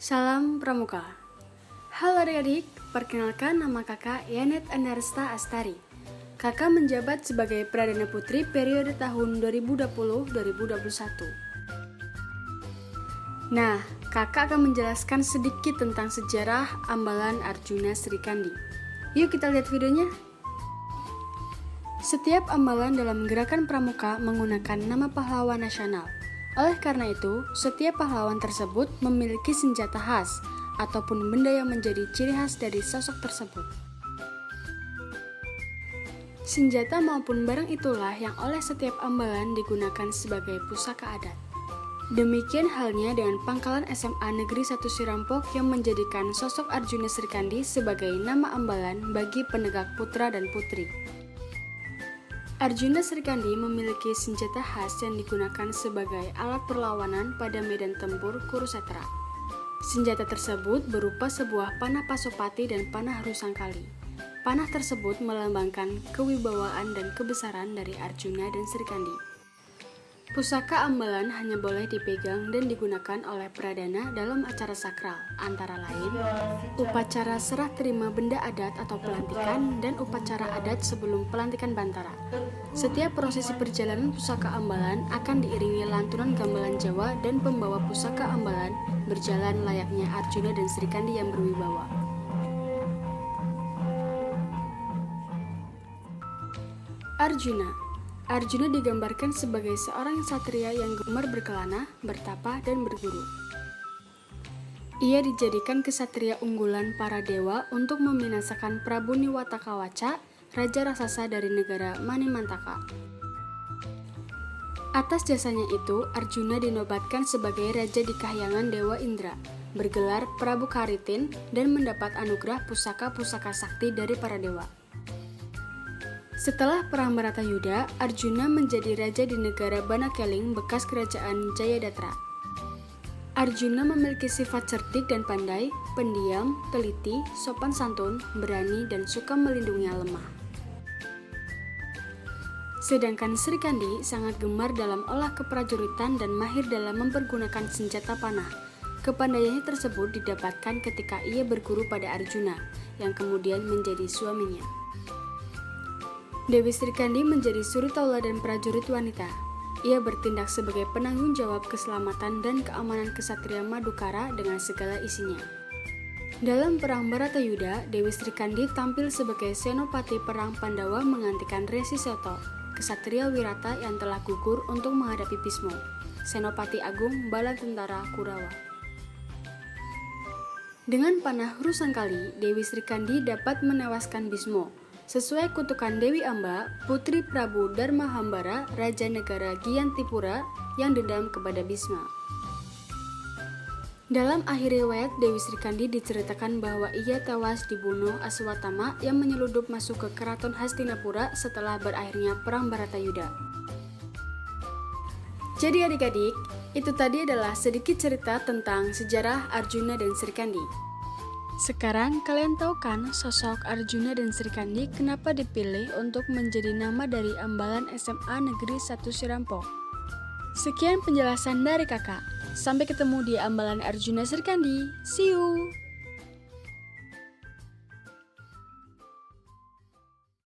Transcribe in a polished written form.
Salam Pramuka. Halo adik-adik, perkenalkan nama kakak Yanet Andarsta Astari. Kakak menjabat sebagai Perdana Putri periode tahun 2020-2021. Nah, kakak akan menjelaskan sedikit tentang sejarah Ambalan Arjuna Srikandi. Yuk kita lihat videonya. Setiap ambalan dalam gerakan pramuka menggunakan nama pahlawan nasional. Oleh karena itu, setiap pahlawan tersebut memiliki senjata khas ataupun benda yang menjadi ciri khas dari sosok tersebut. Senjata maupun barang itulah yang oleh setiap ambalan digunakan sebagai pusaka adat. Demikian halnya dengan Pangkalan SMA Negeri 1 Sirampok yang menjadikan sosok Arjuna Srikandi sebagai nama ambalan bagi penegak putra dan putri. Arjuna Srikandi memiliki senjata khas yang digunakan sebagai alat perlawanan pada medan tempur Kurusetra. Senjata tersebut berupa sebuah panah Pasopati dan panah Rusangkali. Panah tersebut melambangkan kewibawaan dan kebesaran dari Arjuna dan Srikandi. Pusaka ambalan hanya boleh dipegang dan digunakan oleh pradana dalam acara sakral, antara lain upacara serah terima benda adat atau pelantikan dan upacara adat sebelum pelantikan bantara. Setiap prosesi perjalanan pusaka ambalan akan diiringi lantunan gamelan Jawa dan pembawa pusaka ambalan berjalan layaknya Arjuna dan Srikandi yang berwibawa. Arjuna digambarkan sebagai seorang satria yang gemar berkelana, bertapa, dan berguru. Ia dijadikan kesatria unggulan para dewa untuk membinasakan Prabu Niwatakawaca, raja raksasa dari negara Manimantaka. Atas jasanya itu, Arjuna dinobatkan sebagai raja di kahyangan Dewa Indra, bergelar Prabu Karitin, dan mendapat anugerah pusaka-pusaka sakti dari para dewa. Setelah Perang Bharatayuda, Arjuna menjadi raja di negara Banakeling bekas kerajaan Jayadatra. Arjuna memiliki sifat cerdik dan pandai, pendiam, teliti, sopan santun, berani, dan suka melindungi yang lemah. Sedangkan Srikandi sangat gemar dalam olah keprajuritan dan mahir dalam mempergunakan senjata panah. Kepandaiannya tersebut didapatkan ketika ia berguru pada Arjuna, yang kemudian menjadi suaminya. Dewi Srikandi menjadi suri tauladan prajurit wanita. Ia bertindak sebagai penanggung jawab keselamatan dan keamanan kesatria Madukara dengan segala isinya. Dalam Perang Bharatayuda, Dewi Srikandi tampil sebagai senopati perang Pandawa menggantikan Resi Seta, kesatria Wirata yang telah gugur untuk menghadapi Bisma, senopati agung bala tentara Kurawa. Dengan panah Rusangkali, Dewi Srikandi dapat menewaskan Bisma, sesuai kutukan Dewi Amba, putri Prabu Dharmahambara, Raja Negara Gyantipura yang dendam kepada Bisma. Dalam akhir riwayat, Dewi Srikandi diceritakan bahwa ia tewas dibunuh Aswatthama yang menyeludup masuk ke keraton Hastinapura setelah berakhirnya Perang Bharatayuda. Jadi adik-adik, itu tadi adalah sedikit cerita tentang sejarah Arjuna dan Srikandi. Sekarang kalian tahu kan sosok Arjuna dan Srikandi kenapa dipilih untuk menjadi nama dari Ambalan SMA Negeri 1 Sirampok? Sekian penjelasan dari kakak. Sampai ketemu di Ambalan Arjuna Srikandi. See you!